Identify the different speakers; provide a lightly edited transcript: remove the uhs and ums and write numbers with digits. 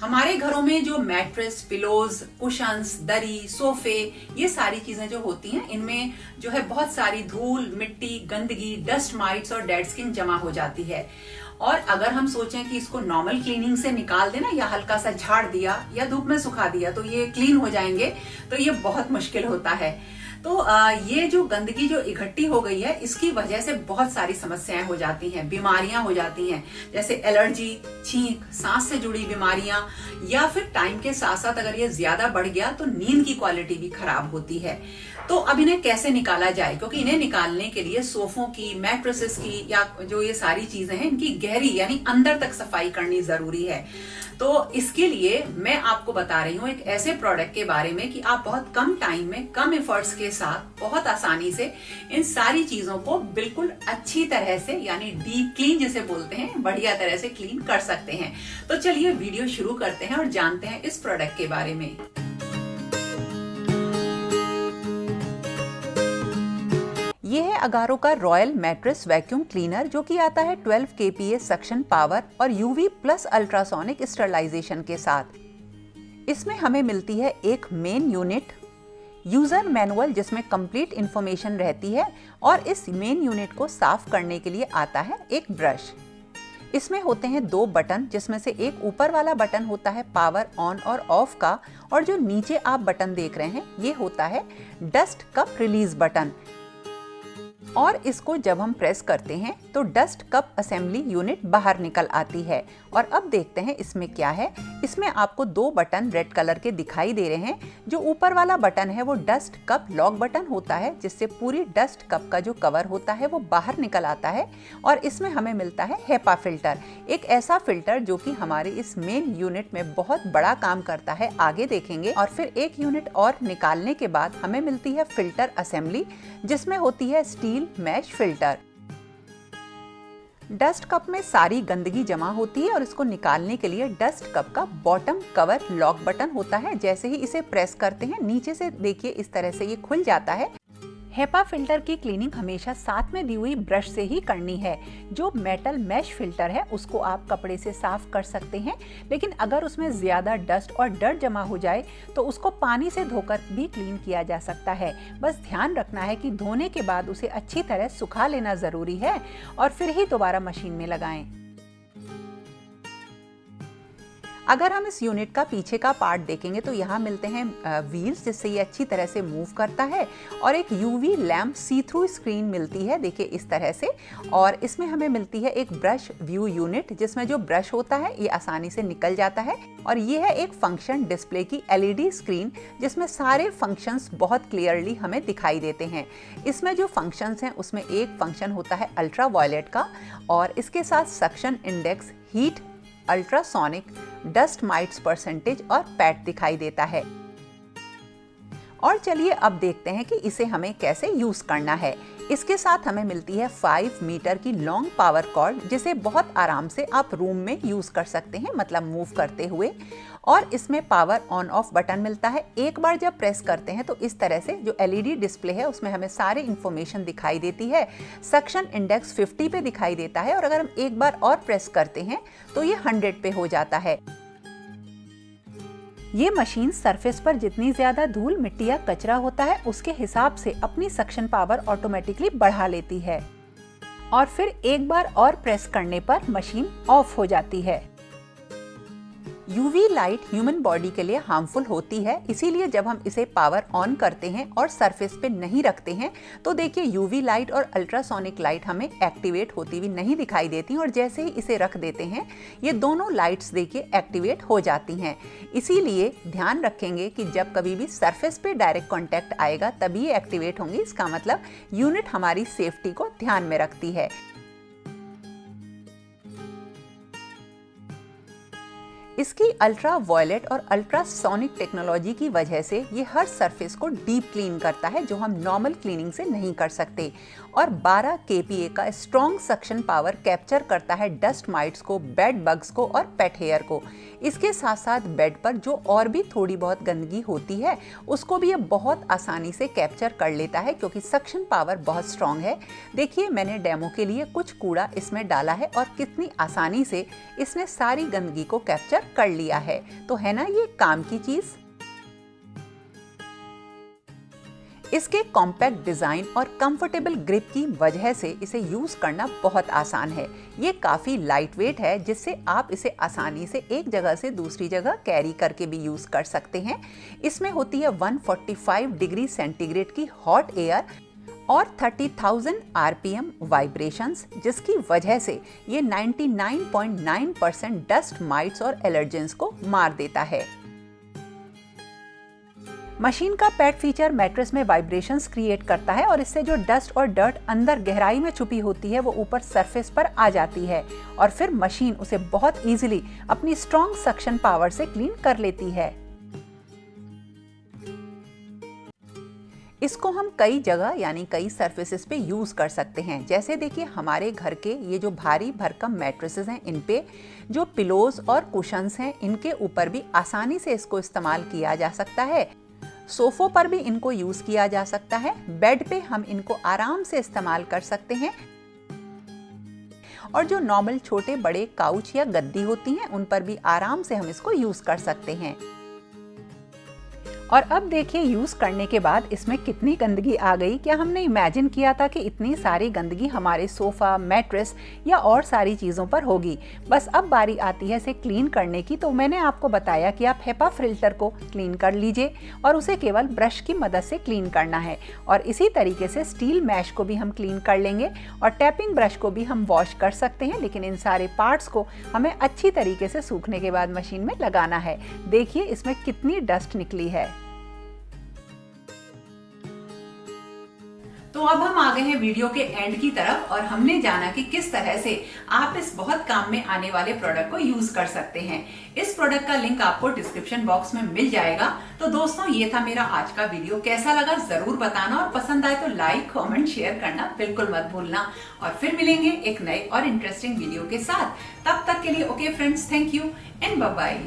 Speaker 1: हमारे घरों में जो मैट्रेस, पिलोज, कुशन्स, दरी, सोफे, ये सारी चीजें जो होती हैं, इनमें जो है बहुत सारी धूल, मिट्टी, गंदगी, डस्ट माइट्स और डेड स्किन जमा हो जाती है। और अगर हम सोचें कि इसको नॉर्मल क्लीनिंग से निकाल देना या हल्का सा झाड़ दिया या धूप में सुखा दिया तो ये क्लीन हो जाएंगे, तो ये बहुत मुश्किल होता है। तो ये जो गंदगी जो इकट्ठी हो गई है, इसकी वजह से बहुत सारी समस्याएं हो जाती हैं, बीमारियां हो जाती हैं, जैसे एलर्जी, छींक, सांस से जुड़ी बीमारियां, या फिर टाइम के साथ साथ अगर ये ज्यादा बढ़ गया तो नींद की क्वालिटी भी खराब होती है। तो अब इन्हें कैसे निकाला जाए, क्योंकि इन्हें निकालने के लिए सोफों की, मैट्रेसेस की या जो ये सारी चीजें हैं, इनकी गहरी यानी अंदर तक सफाई करनी जरूरी है। तो इसके लिए मैं आपको बता रही हूँ एक ऐसे प्रोडक्ट के बारे में कि आप बहुत कम टाइम में, कम एफर्ट्स के साथ बहुत आसानी से इन सारी चीजों को बिल्कुल अच्छी तरह से, यानी डीप क्लीन जिसे बोलते हैं, बढ़िया तरह से क्लीन कर सकते हैं। तो चलिए वीडियो शुरू करते हैं और जानते हैं इस प्रोडक्ट के बारे में। ये है अगारो का रॉयल मैट्रेस वैक्यूम क्लीनर, जो कि आता है 12 kPa सक्शन पावर और UV प्लस अल्ट्रासोनिक स्टरलाइजेशन के साथ। इसमें हमें मिलती है एक मेन यूनिट, यूजर मैनुअल जिसमें कंप्लीट इंफॉर्मेशन रहती है, और इस मेन यूनिट को साफ करने के लिए आता है एक ब्रश। इसमें होते हैं 2 बटन, जिसमें से एक ऊपर वाला बटन होता है पावर ऑन और ऑफ का, और जो नीचे आप बटन देख रहे हैं ये होता है डस्ट कप रिलीज बटन। और इसको जब हम प्रेस करते हैं तो डस्ट कप असेंबली यूनिट बाहर निकल आती है। और अब देखते हैं इसमें क्या है। इसमें आपको 2 बटन रेड कलर के दिखाई दे रहे हैं। जो ऊपर वाला बटन है वो डस्ट कप लॉक बटन होता है, जिससे पूरी डस्ट कप का जो कवर होता है वो बाहर निकल आता है। और इसमें हमें मिलता है हेपा फिल्टर, एक ऐसा फिल्टर जो कि हमारे इस मेन यूनिट में बहुत बड़ा काम करता है, आगे देखेंगे। और फिर एक यूनिट और निकालने के बाद हमें मिलती है फिल्टर असेंबली, जिसमें होती है steel mesh filter. Dust cup में सारी गंदगी जमा होती है और इसको निकालने के लिए डस्ट कप का बॉटम कवर लॉक बटन होता है। जैसे ही इसे प्रेस करते हैं, नीचे से देखिए इस तरह से ये खुल जाता है। हेपा फिल्टर की क्लीनिंग हमेशा साथ में दी हुई ब्रश से ही करनी है। जो मेटल मैश फिल्टर है उसको आप कपड़े से साफ कर सकते हैं, लेकिन अगर उसमें ज्यादा डस्ट और डर्ट जमा हो जाए तो उसको पानी से धोकर भी क्लीन किया जा सकता है। बस ध्यान रखना है कि धोने के बाद उसे अच्छी तरह सुखा लेना जरूरी है और फिर ही दोबारा मशीन में लगाएं। अगर हम इस यूनिट का पीछे का पार्ट देखेंगे तो यहाँ मिलते हैं व्हील्स, जिससे ये अच्छी तरह से मूव करता है, और एक UV लैम्प सी थ्रू स्क्रीन मिलती है, देखिए इस तरह से। और इसमें हमें मिलती है एक ब्रश व्यू यूनिट, जिसमें जो ब्रश होता है ये आसानी से निकल जाता है। और ये है एक फंक्शन डिस्प्ले की LED स्क्रीन, जिसमें सारे फंक्शंस बहुत क्लियरली हमें दिखाई देते हैं। इसमें जो फंक्शंस हैं उसमें एक फंक्शन होता है अल्ट्रा वायलेट का, और इसके साथ suction index, heat, ultrasonic, dust mites percentage और पैट दिखाई देता है। और चलिए अब देखते हैं कि इसे हमें कैसे यूज करना है। इसके साथ हमें मिलती है 5 मीटर की लॉन्ग पावर कॉर्ड, जिसे बहुत आराम से आप रूम में यूज कर सकते हैं, मतलब मूव करते हुए। और इसमें पावर ऑन ऑफ बटन मिलता है। एक बार जब प्रेस करते हैं तो इस तरह से जो LED डिस्प्ले है उसमें हमें सारी इंफॉर्मेशन दिखाई देती है। सक्शन इंडेक्स 50 पे दिखाई देता है, और अगर हम एक बार और प्रेस करते हैं तो ये 100 पे हो जाता है। ये मशीन सरफेस पर जितनी ज्यादा धूल, मिट्टी या कचरा होता है उसके हिसाब से अपनी सक्शन पावर ऑटोमेटिकली बढ़ा लेती है, और फिर एक बार और प्रेस करने पर मशीन ऑफ हो जाती है। UV लाइट ह्यूमन बॉडी के लिए हार्मफुल होती है, इसीलिए जब हम इसे पावर ऑन करते हैं और सरफेस पे नहीं रखते हैं तो देखिए UV लाइट और अल्ट्रासोनिक लाइट हमें एक्टिवेट होती हुई नहीं दिखाई देती, और जैसे ही इसे रख देते हैं ये दोनों लाइट्स देखिए एक्टिवेट हो जाती हैं। इसीलिए ध्यान रखेंगे कि जब कभी भी सरफेस पे डायरेक्ट कॉन्टैक्ट आएगा तभी ये एक्टिवेट होंगी। इसका मतलब यूनिट हमारी सेफ्टी को ध्यान में रखती है। इसकी अल्ट्रा वायलेट और अल्ट्रासोनिक टेक्नोलॉजी की वजह से ये हर सरफेस को डीप क्लीन करता है, जो हम नॉर्मल क्लीनिंग से नहीं कर सकते। और 12 kPa का स्ट्रॉन्ग सक्शन पावर कैप्चर करता है डस्ट माइट्स को, बेड बग्स को और पेट हेयर को। इसके साथ साथ बेड पर जो और भी थोड़ी बहुत गंदगी होती है उसको भी ये बहुत आसानी से कैप्चर कर लेता है, क्योंकि सक्शन पावर बहुत स्ट्रॉन्ग है। देखिए मैंने डेमो के लिए कुछ कूड़ा इसमें डाला है और कितनी आसानी से इसने सारी गंदगी को कैप्चर तक कर लिया है। तो है ना ये काम की चीज। इसके कॉम्पैक्ट डिजाइन और कंफर्टेबल ग्रिप की वजह से इसे यूज करना बहुत आसान है। ये काफी लाइट वेट है, जिससे आप इसे आसानी से एक जगह से दूसरी जगह कैरी करके भी यूज कर सकते हैं। इसमें होती है 145 डिग्री सेंटीग्रेड की हॉट एयर और 30,000 आरपीएम वाइब्रेशंस, जिसकी वजह से ये 99.9% डस्ट माइट्स और एलर्जेंस को मार देता है। मशीन का पैड फीचर मैट्रेस में वाइब्रेशंस क्रिएट करता है और इससे जो डस्ट और डर्ट अंदर गहराई में छुपी होती है वो ऊपर सरफेस पर आ जाती है और फिर मशीन उसे बहुत इजीली अपनी स्ट्रॉन्ग सक्शन पावर से क्लीन कर लेती है। इसको हम कई जगह यानी कई सरफेसेस पे यूज कर सकते हैं। जैसे देखिए हमारे घर के ये जो भारी भरकम मैट्रेसेस हैं, इन पे जो पिलोज और कुशन्स हैं, इनके ऊपर भी आसानी से इसको इस्तेमाल किया जा सकता है। सोफों पर भी इनको यूज किया जा सकता है। बेड पे हम इनको आराम से इस्तेमाल कर सकते हैं और जो नॉर्मल छोटे बड़े काउच या गद्दी होती हैं, उन पर भी आराम से हम इसको यूज कर सकते हैं। और अब देखिए यूज करने के बाद इसमें कितनी गंदगी आ गई। क्या हमने इमेजिन किया था कि इतनी सारी गंदगी हमारे सोफा, मैट्रेस या और सारी चीज़ों पर होगी। बस अब बारी आती है इसे क्लीन करने की। तो मैंने आपको बताया कि आप हेपा फिल्टर को क्लीन कर लीजिए और उसे केवल ब्रश की मदद से क्लीन करना है। और इसी तरीके से स्टील मैश को भी हम क्लीन कर लेंगे और टैपिंग ब्रश को भी हम वॉश कर सकते हैं, लेकिन इन सारे पार्ट्स को हमें अच्छी तरीके से सूखने के बाद मशीन में लगाना है। देखिए इसमें कितनी डस्ट निकली है। तो अब हम आ गए हैं वीडियो के एंड की तरफ और हमने जाना कि किस तरह से आप इस बहुत काम में आने वाले प्रोडक्ट को यूज कर सकते हैं। इस प्रोडक्ट का लिंक आपको डिस्क्रिप्शन बॉक्स में मिल जाएगा। तो दोस्तों ये था मेरा आज का वीडियो। कैसा लगा जरूर बताना और पसंद आए तो लाइक, कमेंट, शेयर करना बिल्कुल मत भूलना। और फिर मिलेंगे एक नए और इंटरेस्टिंग वीडियो के साथ। तब तक के लिए okay friends, thank you and bye bye.